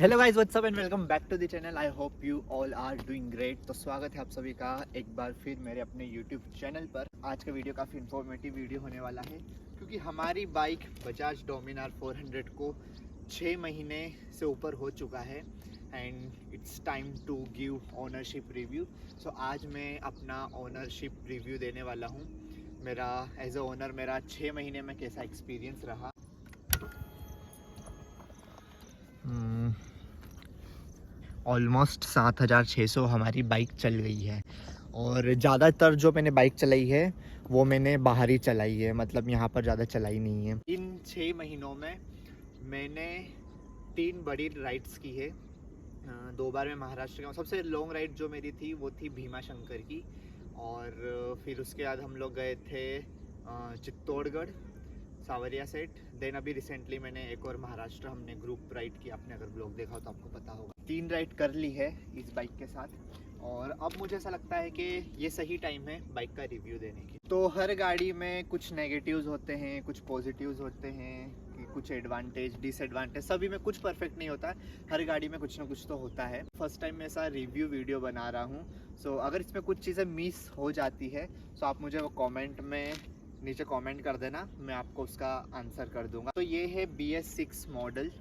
Hello guys, what's up and welcome back to the channel. I hope you all are doing great. तो स्वागत है आप सभी का एक बार फिर मेरे अपने यूट्यूब चैनल पर। आज का वीडियो काफ़ी इन्फॉर्मेटिव वीडियो होने वाला है क्योंकि हमारी बाइक बजाज डोमिनार 400 को 6 महीने से ऊपर हो चुका है and it's time to give ownership review. So आज मैं अपना ओनरशिप रिव्यू देने वाला हूँ। मेरा एज अ ओनर मेरा 6 महीने में कैसा एक्सपीरियंस रहा। ऑलमोस्ट 7,600 हमारी बाइक चल गई है और ज़्यादातर जो मैंने बाइक चलाई है वो मैंने बाहर ही चलाई है, मतलब यहाँ पर ज़्यादा चलाई नहीं है। इन 6 महीनों में मैंने 3 बड़ी राइड्स की है। 2 बार मैं महाराष्ट्र का। सबसे लॉन्ग राइड जो मेरी थी वो थी भीमा शंकर की, और फिर उसके बाद हम लोग गए थे चित्तौड़गढ़, सावरिया सेट। देन अभी रिसेंटली मैंने एक और महाराष्ट्र हमने ग्रुप राइड की। आपने अगर ब्लॉग देखा हो तो आपको पता होगा। 3 राइड कर ली है इस बाइक के साथ और अब मुझे ऐसा लगता है कि ये सही टाइम है बाइक का रिव्यू देने की। तो हर गाड़ी में कुछ नेगेटिव्स होते हैं, कुछ पॉजिटिव्स होते हैं, कि कुछ एडवांटेज डिसएडवांटेज, सभी में कुछ परफेक्ट नहीं होता। हर गाड़ी में कुछ ना कुछ तो होता है। फर्स्ट टाइम मैं ऐसा रिव्यू वीडियो बना रहा हूँ। सो अगर इसमें कुछ चीज़ें मिस हो जाती है तो आप मुझे वो कॉमेंट में नीचे कमेंट कर देना, मैं आपको उसका आंसर कर दूंगा। तो ये है BS6 मॉडल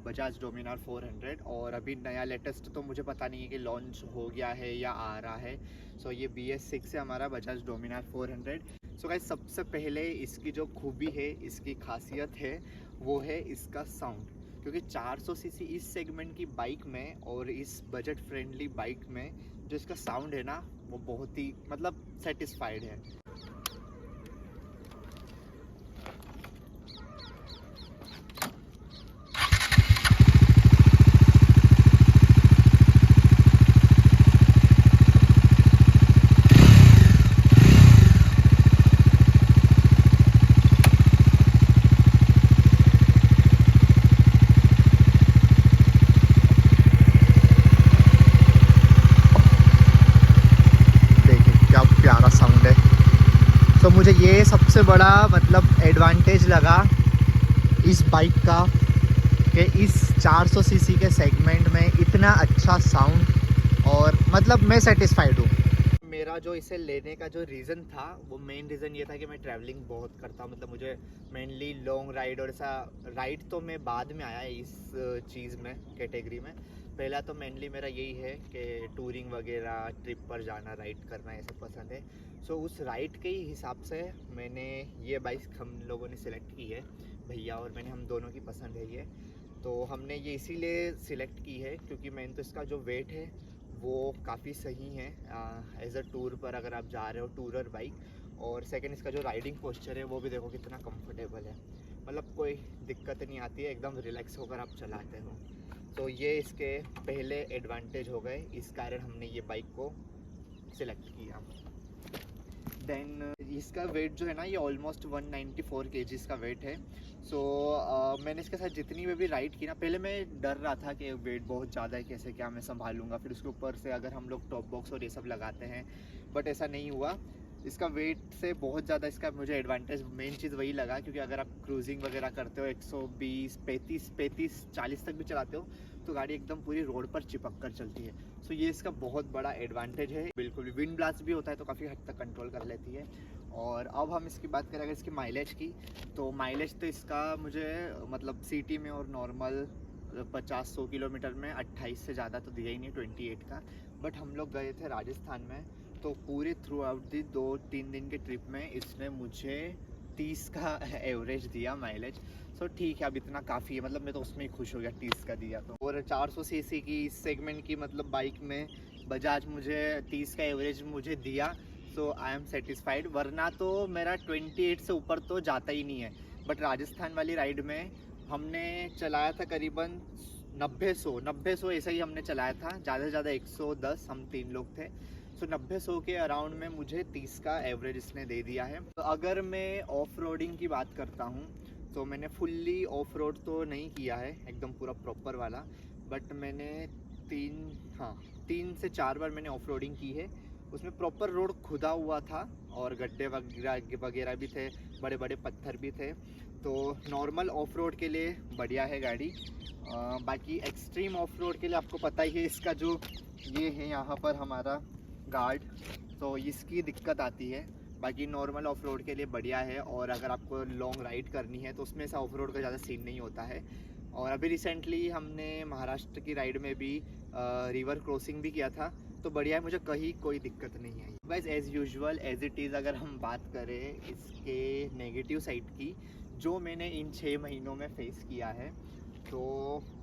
बजाज डोमिनार 400 और अभी नया लेटेस्ट तो मुझे पता नहीं है कि लॉन्च हो गया है या आ रहा है। सो ये BS6 है हमारा बजाज डोमिनार 400। सो गाइस, सबसे पहले इसकी जो खूबी है, इसकी खासियत है, वो है इसका साउंड। क्योंकि 400 सीसी इस सेगमेंट की बाइक में और इस बजट फ्रेंडली बाइक में जो इसका साउंड है ना, वो बहुत ही मतलब सेटिस्फाइड है। प्यारा साउंड है। तो मुझे ये सबसे बड़ा मतलब एडवांटेज लगा इस बाइक का कि इस 400 सीसी के सेगमेंट में इतना अच्छा साउंड, और मतलब मैं सेटिस्फाइड हूँ। मेरा जो इसे लेने का जो रीज़न था, वो मेन रीज़न ये था कि मैं ट्रैवलिंग बहुत करता हूँ। मतलब मुझे मेनली लॉन्ग राइड, और ऐसा राइड तो मैं बाद में आया इस चीज़ में, कैटेगरी में। पहला तो मेनली मेरा यही है कि टूरिंग वगैरह, ट्रिप पर जाना, राइड करना, ये सब पसंद है। सो उस राइड के ही हिसाब से मैंने ये बाइक हम लोगों ने सिलेक्ट की है, भैया और मैंने, हम दोनों की पसंद है ये। तो हमने ये इसीलिए सिलेक्ट की है क्योंकि मेन तो इसका जो वेट है वो काफ़ी सही है एज अ टूर पर अगर आप जा रहे हो, टूरर बाइक। और सेकंड, इसका जो राइडिंग पोस्चर है वो भी देखो कितना कंफर्टेबल है, मतलब कोई दिक्कत नहीं आती है, एकदम रिलैक्स होकर आप चलाते हो। तो ये इसके पहले एडवांटेज हो गए, इस कारण हमने ये बाइक को सिलेक्ट किया। देन इसका वेट जो है ना, ये ऑलमोस्ट 194 kg का वेट है। सो मैंने इसके साथ जितनी भी राइड की ना, पहले मैं डर रहा था कि वेट बहुत ज़्यादा है, कैसे क्या मैं संभालूंगा, फिर उसके ऊपर से अगर हम लोग टॉप बॉक्स और ये सब लगाते हैं, बट ऐसा नहीं हुआ। इसका वेट से बहुत ज़्यादा इसका मुझे एडवांटेज, मेन चीज़ वही लगा, क्योंकि अगर आप क्रूजिंग वगैरह करते हो 120, 35, 40 तक भी चलाते हो तो गाड़ी एकदम पूरी रोड पर चिपक कर चलती है। सो ये इसका बहुत बड़ा एडवांटेज है। बिल्कुल भी विंड ब्लास्ट भी होता है तो काफ़ी हद तक कंट्रोल कर लेती है। और अब हम इसकी बात करें अगर इसकी माइलेज की, तो माइलेज तो इसका मुझे मतलब सिटी में और नॉर्मल 50-100 किलोमीटर में 28 से ज़्यादा तो दिया ही नहीं, 28 का। बट हम लोग गए थे राजस्थान में, तो पूरे थ्रू आउट दी 2-3 दिन के ट्रिप में इसने मुझे 30 का एवरेज दिया माइलेज। सो ठीक है, अब इतना काफ़ी है, मतलब मैं तो उसमें ही खुश हो गया 30 का दिया तो। और 400 सीसी की इस सेगमेंट की मतलब बाइक में बजाज मुझे 30 का एवरेज मुझे दिया, सो आई एम सेटिस्फाइड। वरना तो मेरा 28 से ऊपर तो जाता ही नहीं है। बट राजस्थान वाली राइड में हमने चलाया था करीबन 90-100 ऐसा ही हमने चलाया था, ज़्यादा से ज़्यादा 110, हम 3 लोग थे। सो 90-100 के अराउंड में मुझे 30 का एवरेज इसने दे दिया है। तो अगर मैं ऑफ रोडिंग की बात करता हूँ तो मैंने फुल्ली ऑफ रोड तो नहीं किया है एकदम पूरा प्रॉपर वाला, बट मैंने 3 से 4 बार मैंने ऑफ रोडिंग की है। उसमें प्रॉपर रोड खुदा हुआ था और गड्ढे वगैरह भी थे, बड़े बड़े पत्थर भी थे। तो नॉर्मल ऑफ रोड के लिए बढ़िया है गाड़ी। बाकी एक्सट्रीम ऑफ रोड के लिए आपको पता ही है, इसका जो ये है यहाँ पर हमारा गार्ड, तो इसकी दिक्कत आती है। बाकी नॉर्मल ऑफ रोड के लिए बढ़िया है, और अगर आपको लॉन्ग राइड करनी है तो उसमें ऐसा ऑफ रोड का ज़्यादा सीन नहीं होता है। और अभी रिसेंटली हमने महाराष्ट्र की राइड में भी रिवर क्रॉसिंग भी किया था, तो बढ़िया है, मुझे कहीं कोई दिक्कत नहीं आई। Guys as usual as it is, अगर हम बात करें इसके नेगेटिव साइड की, जो मैंने इन 6 महीनों में फेस किया है, तो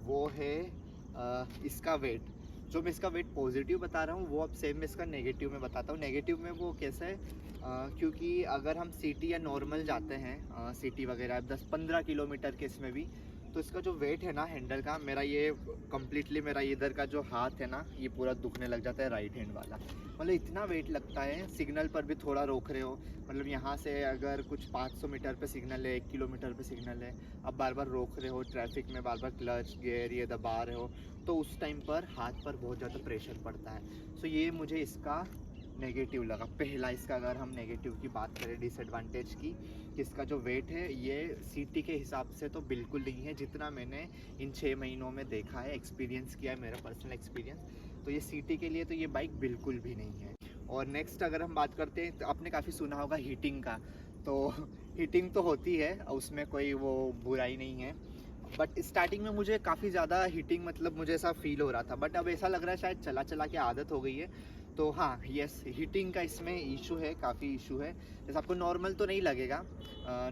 वो है इसका वेट। जो मैं इसका वेट पॉजिटिव बता रहा हूँ वो अब सेम मैं इसका नेगेटिव में बताता हूँ। नेगेटिव में वो कैसा है, क्योंकि अगर हम सिटी या नॉर्मल जाते हैं, सिटी वगैरह 10-15 किलोमीटर के इसमें भी, तो इसका जो वेट है ना हैंडल का, मेरा ये कम्प्लीटली मेरा इधर का जो हाथ है ना, ये पूरा दुखने लग जाता है, राइट हैंड वाला। मतलब इतना वेट लगता है। सिग्नल पर भी थोड़ा रोक रहे हो, मतलब यहाँ से अगर कुछ 500 मीटर पे सिग्नल है, 1 किलोमीटर पे सिग्नल है, अब बार बार रोक रहे हो ट्रैफिक में, बार बार क्लच गियर ये दबा रहे हो, तो उस टाइम पर हाथ पर बहुत ज़्यादा प्रेशर पड़ता है। सो ये मुझे इसका नेगेटिव लगा पहला। इसका अगर हम नेगेटिव की बात करें, डिसएडवांटेज की, इसका जो वेट है ये सिटी के हिसाब से तो बिल्कुल नहीं है, जितना मैंने इन 6 महीनों में देखा है, एक्सपीरियंस किया है, मेरा पर्सनल एक्सपीरियंस, तो ये सिटी के लिए तो ये बाइक बिल्कुल भी नहीं है। और नेक्स्ट अगर हम बात करते हैं, तो आपने काफ़ी सुना होगा हीटिंग का, तो हीटिंग तो होती है, उसमें कोई वो बुराई नहीं है, बट स्टार्टिंग में मुझे काफ़ी ज़्यादा हीटिंग, मतलब मुझे ऐसा फील हो रहा था, बट अब ऐसा लग रहा है शायद चला चला के आदत हो गई है। तो हाँ, यस, हीटिंग का इसमें इशू है, काफ़ी इशू है। जैसे आपको नॉर्मल तो नहीं लगेगा,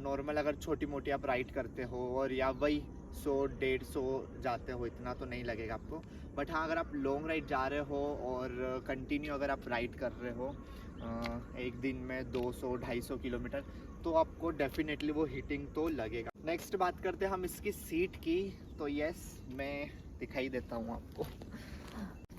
नॉर्मल अगर छोटी मोटी आप राइड करते हो और या वही 100-150 जाते हो, इतना तो नहीं लगेगा आपको। बट हाँ, अगर आप लॉन्ग राइड जा रहे हो और कंटिन्यू अगर आप राइड कर रहे हो एक दिन में 200-250 किलोमीटर, तो आपको डेफिनेटली वो हीटिंग तो लगेगा। नेक्स्ट बात करते हैं हम इसकी सीट की, तो यस, मैं दिखाई देता हूँ आपको।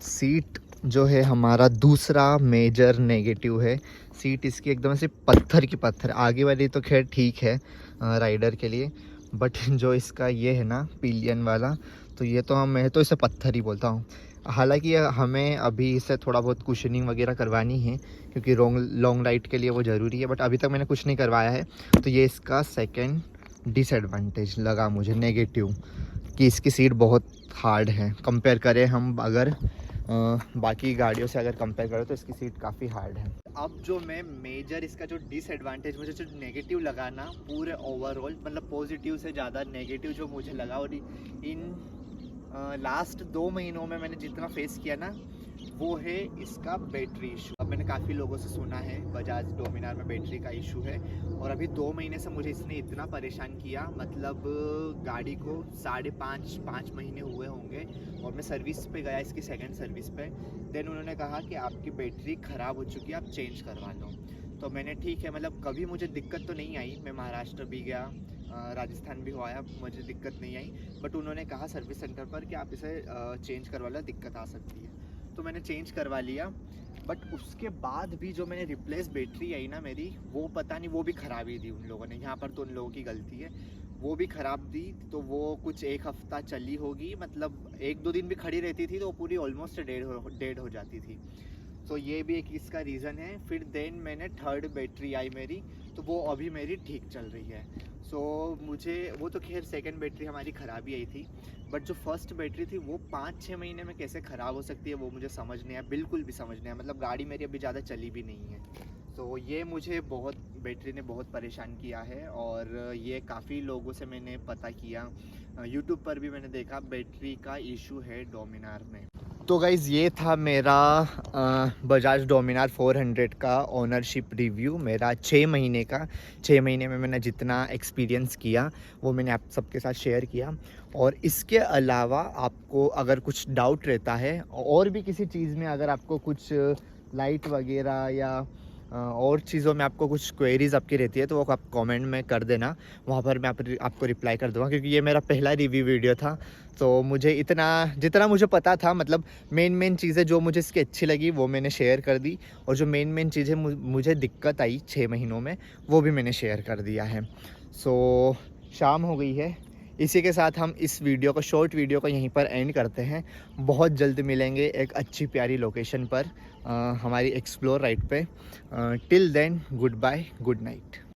सीट जो है हमारा दूसरा मेजर नेगेटिव है। सीट इसकी एकदम से पत्थर की पत्थर, आगे वाली तो खैर ठीक है राइडर के लिए, बट जो इसका ये है ना पिलियन वाला, तो ये तो मैं तो इसे पत्थर ही बोलता हूँ। हालांकि हमें अभी इसे थोड़ा बहुत कुशनिंग वगैरह करवानी है, क्योंकि लॉन्ग राइड के लिए वो ज़रूरी है, बट अभी तक मैंने कुछ नहीं करवाया है। तो ये इसका सेकेंड डिसएडवांटेज लगा मुझे, नेगेटिव, कि इसकी सीट बहुत हार्ड है। कंपेयर करें हम अगर बाकी गाड़ियों से अगर कंपेयर करें तो इसकी सीट काफ़ी हार्ड है। अब जो मैं मेजर इसका जो डिसएडवांटेज, मुझे जो नेगेटिव लगा ना पूरे ओवरऑल, मतलब पॉजिटिव से ज़्यादा नेगेटिव जो मुझे लगा, और इन लास्ट 2 महीनों में मैंने जितना फेस किया ना, वो है इसका बैटरी इशू। अब मैंने काफ़ी लोगों से सुना है बजाज डोमिनार में बैटरी का इशू है, और अभी 2 महीने से मुझे इसने इतना परेशान किया, मतलब गाड़ी को 5.5 महीने हुए होंगे, और मैं सर्विस पे गया, इसकी सेकंड सर्विस पे। देन उन्होंने कहा कि आपकी बैटरी ख़राब हो चुकी है, आप चेंज करवा लो। तो मैंने ठीक है, मतलब कभी मुझे दिक्कत तो नहीं आई, मैं महाराष्ट्र भी गया, राजस्थान भी हुआ, मुझे दिक्कत नहीं आई, बट उन्होंने कहा सर्विस सेंटर पर कि आप इसे चेंज करवा लो, दिक्कत आ सकती है। तो मैंने चेंज करवा लिया, बट उसके बाद भी जो मैंने रिप्लेस बैटरी आई ना मेरी, वो पता नहीं, वो भी ख़राब ही दी उन लोगों ने। यहाँ पर तो उन लोगों की गलती है, वो भी ख़राब दी। तो वो कुछ 1 हफ़्ता चली होगी, मतलब 1-2 दिन भी खड़ी रहती थी तो वो पूरी ऑलमोस्ट डेड हो जाती थी। तो ये भी एक इसका रीज़न है। फिर देन मैंने थर्ड बैटरी आई मेरी, तो वो अभी मेरी ठीक चल रही है। सो मुझे वो तो खैर सेकंड बैटरी हमारी ख़राबी आई थी, बट जो फर्स्ट बैटरी थी वो 5-6 महीने में कैसे ख़राब हो सकती है, वो मुझे समझ नहीं आया, बिल्कुल भी समझ नहीं आया। मतलब गाड़ी मेरी अभी ज़्यादा चली भी नहीं है, तो ये मुझे बहुत, बैटरी ने बहुत परेशान किया है। और ये काफ़ी लोगों से मैंने पता किया, यूट्यूब पर भी मैंने देखा बैटरी का इशू है डोमिनार में। तो गाइज़ ये था मेरा बजाज डोमिनार 400 का ओनरशिप रिव्यू, मेरा 6 महीने का। 6 महीने में मैंने जितना एक्सपीरियंस किया वो मैंने आप सबके साथ शेयर किया। और इसके अलावा आपको अगर कुछ डाउट रहता है, और भी किसी चीज़ में अगर आपको कुछ लाइट वगैरह या और चीज़ों में आपको कुछ क्वेरीज़ आपकी रहती है, तो वो आप कमेंट में कर देना, वहाँ पर मैं आपको रिप्लाई कर दूँगा। क्योंकि ये मेरा पहला रिव्यू वीडियो था, तो मुझे जितना मुझे पता था, मतलब मेन चीज़ें जो मुझे इसकी अच्छी लगी वो मैंने शेयर कर दी, और जो मेन चीज़ें मुझे दिक्कत आई 6 महीनों में, वो भी मैंने शेयर कर दिया है। सो शाम हो गई है, इसी के साथ हम इस वीडियो को, शॉर्ट वीडियो को यहीं पर एंड करते हैं। बहुत जल्द मिलेंगे एक अच्छी प्यारी लोकेशन पर हमारी एक्सप्लोर राइड पे। Till then goodbye, good night.